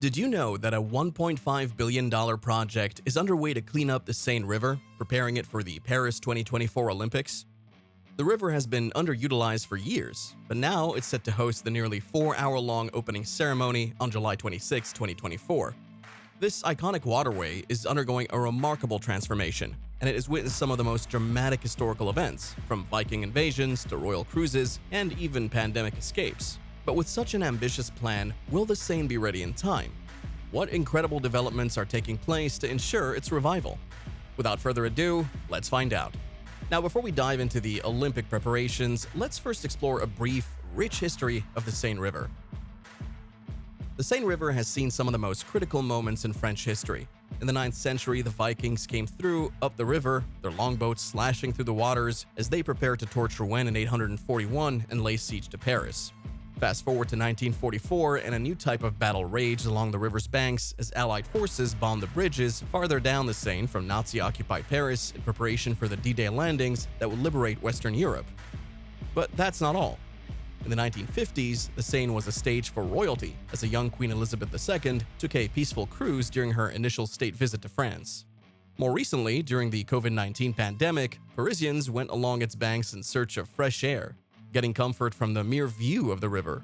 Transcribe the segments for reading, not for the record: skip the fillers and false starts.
Did you know that a $1.5 billion project is underway to clean up the Seine River, preparing it for the Paris 2024 Olympics? The river has been underutilized for years, but now it's set to host the nearly 4-hour-long opening ceremony on July 26, 2024. This iconic waterway is undergoing a remarkable transformation, and it has witnessed some of the most dramatic historical events, from Viking invasions to royal cruises and even pandemic escapes. But with such an ambitious plan, will the Seine be ready in time? What incredible developments are taking place to ensure its revival? Without further ado, let's find out. Now, before we dive into the Olympic preparations, let's first explore a brief, rich history of the Seine River. The Seine River has seen some of the most critical moments in French history. In the 9th century, the Vikings came through up the river, their longboats slashing through the waters as they prepared to torch Rouen in 841 and lay siege to Paris. Fast forward to 1944, and a new type of battle raged along the river's banks as Allied forces bombed the bridges farther down the Seine from Nazi-occupied Paris in preparation for the D-Day landings that would liberate Western Europe. But that's not all. In the 1950s, the Seine was a stage for royalty as a young Queen Elizabeth II took a peaceful cruise during her initial state visit to France. More recently, during the COVID-19 pandemic, Parisians went along its banks in search of fresh air, getting comfort from the mere view of the river.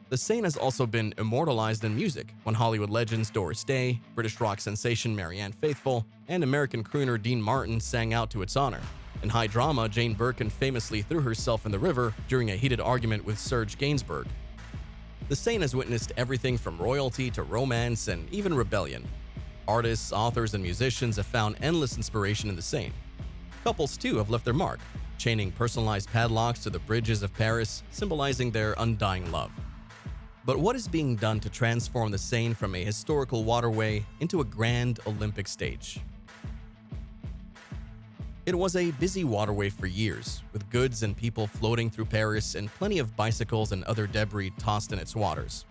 The Seine has also been immortalized in music when Hollywood legends Doris Day, British rock sensation Marianne Faithfull, and American crooner Dean Martin sang out to its honor. In high drama, Jane Birkin famously threw herself in the river during a heated argument with Serge Gainsbourg. The Seine has witnessed everything from royalty to romance and even rebellion. Artists, authors, and musicians have found endless inspiration in the Seine. Couples, too, have left their mark, chaining personalized padlocks to the bridges of Paris, symbolizing their undying love. But what is being done to transform the Seine from a historical waterway into a grand Olympic stage? It was a busy waterway for years, with goods and people floating through Paris and plenty of bicycles and other debris tossed in its waters.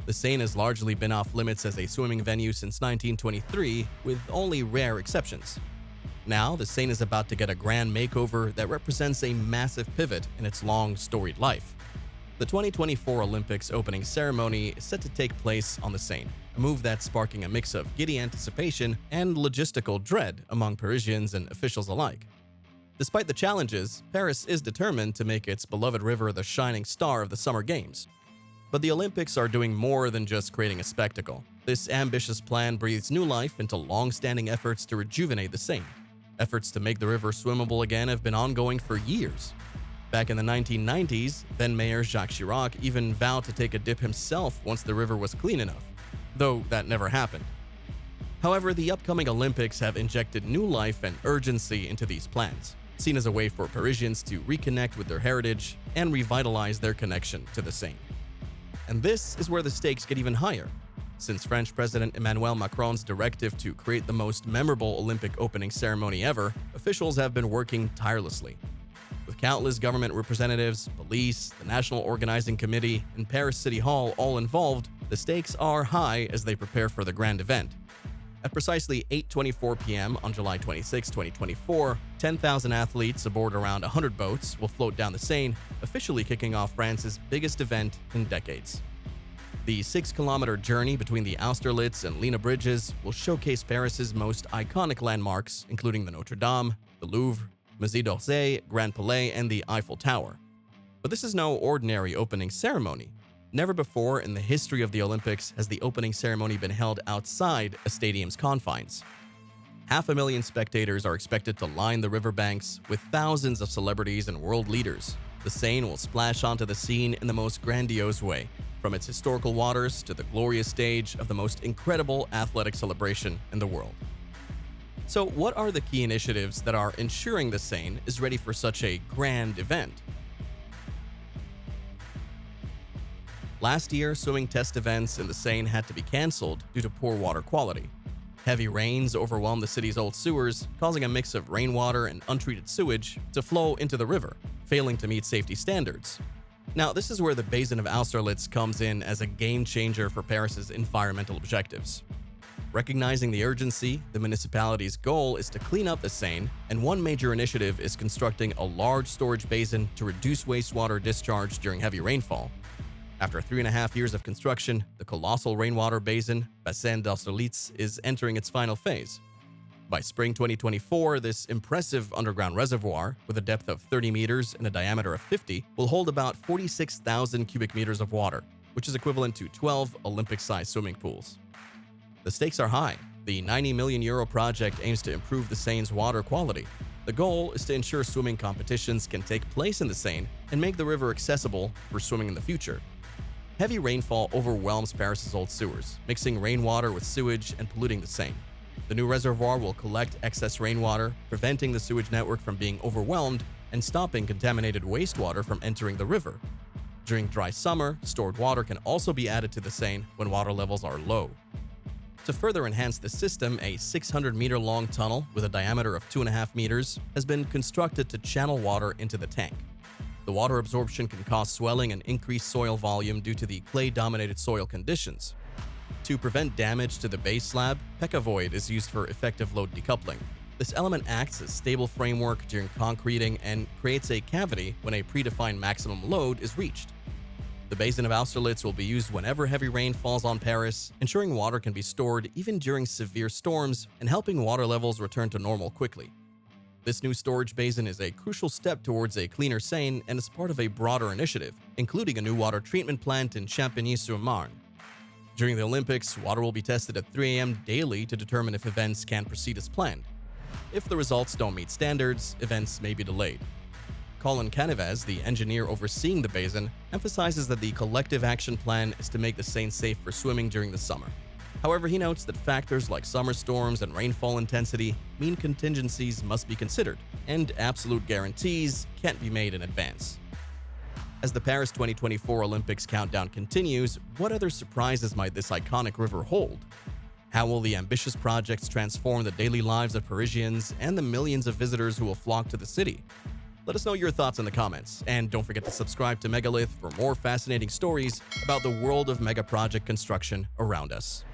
The Seine has largely been off limits as a swimming venue since 1923, with only rare exceptions. Now, the Seine is about to get a grand makeover that represents a massive pivot in its long, storied life. The 2024 Olympics opening ceremony is set to take place on the Seine, a move that's sparking a mix of giddy anticipation and logistical dread among Parisians and officials alike. Despite the challenges, Paris is determined to make its beloved river the shining star of the Summer Games. But the Olympics are doing more than just creating a spectacle. This ambitious plan breathes new life into long-standing efforts to rejuvenate the Seine. Efforts to make the river swimmable again have been ongoing for years. Back in the 1990s, then-Mayor Jacques Chirac even vowed to take a dip himself once the river was clean enough, though that never happened. However, the upcoming Olympics have injected new life and urgency into these plans, seen as a way for Parisians to reconnect with their heritage and revitalize their connection to the Seine. And this is where the stakes get even higher. Since French President Emmanuel Macron's directive to create the most memorable Olympic opening ceremony ever, officials have been working tirelessly. With countless government representatives, police, the National Organizing Committee, and Paris City Hall all involved, the stakes are high as they prepare for the grand event. At precisely 8:24 p.m. on July 26, 2024, 10,000 athletes aboard around 100 boats will float down the Seine, officially kicking off France's biggest event in decades. The 6-kilometer journey between the Austerlitz and Lena bridges will showcase Paris's most iconic landmarks, including the Notre Dame, the Louvre, Musée d'Orsay, Grand Palais, and the Eiffel Tower. But this is no ordinary opening ceremony. Never before in the history of the Olympics has the opening ceremony been held outside a stadium's confines. 500,000 spectators are expected to line the riverbanks with thousands of celebrities and world leaders. The Seine will splash onto the scene in the most grandiose way, from its historical waters to the glorious stage of the most incredible athletic celebration in the world. So, what are the key initiatives that are ensuring the Seine is ready for such a grand event? Last year, swimming test events in the Seine had to be cancelled due to poor water quality. Heavy rains overwhelmed the city's old sewers, causing a mix of rainwater and untreated sewage to flow into the river, failing to meet safety standards. Now, this is where the Basin of Austerlitz comes in as a game changer for Paris's environmental objectives. Recognizing the urgency, the municipality's goal is to clean up the Seine, and one major initiative is constructing a large storage basin to reduce wastewater discharge during heavy rainfall. After 3.5 years of construction, the colossal rainwater basin, Basin of Austerlitz, is entering its final phase. By spring 2024, this impressive underground reservoir, with a depth of 30 meters and a diameter of 50, will hold about 46,000 cubic meters of water, which is equivalent to 12 Olympic-sized swimming pools. The stakes are high. The €90 million project aims to improve the Seine's water quality. The goal is to ensure swimming competitions can take place in the Seine and make the river accessible for swimming in the future. Heavy rainfall overwhelms Paris's old sewers, mixing rainwater with sewage and polluting the Seine. The new reservoir will collect excess rainwater, preventing the sewage network from being overwhelmed and stopping contaminated wastewater from entering the river. During dry summer, stored water can also be added to the Seine when water levels are low. To further enhance the system, a 600-meter-long tunnel with a diameter of 2.5 meters has been constructed to channel water into the tank. The water absorption can cause swelling and increased soil volume due to the clay-dominated soil conditions. To prevent damage to the base slab, Pecavoid is used for effective load decoupling. This element acts as stable framework during concreting and creates a cavity when a predefined maximum load is reached. The Basin of Austerlitz will be used whenever heavy rain falls on Paris, ensuring water can be stored even during severe storms and helping water levels return to normal quickly. This new storage basin is a crucial step towards a cleaner Seine and is part of a broader initiative, including a new water treatment plant in Champigny-sur-Marne. During the Olympics, water will be tested at 3 a.m. daily to determine if events can proceed as planned. If the results don't meet standards, events may be delayed. Colin Canivez, the engineer overseeing the basin, emphasizes that the collective action plan is to make the Seine safe for swimming during the summer. However, he notes that factors like summer storms and rainfall intensity mean contingencies must be considered, and absolute guarantees can't be made in advance. As the Paris 2024 Olympics countdown continues, what other surprises might this iconic river hold? How will the ambitious projects transform the daily lives of Parisians and the millions of visitors who will flock to the city? Let us know your thoughts in the comments, and don't forget to subscribe to Megalith for more fascinating stories about the world of mega project construction around us.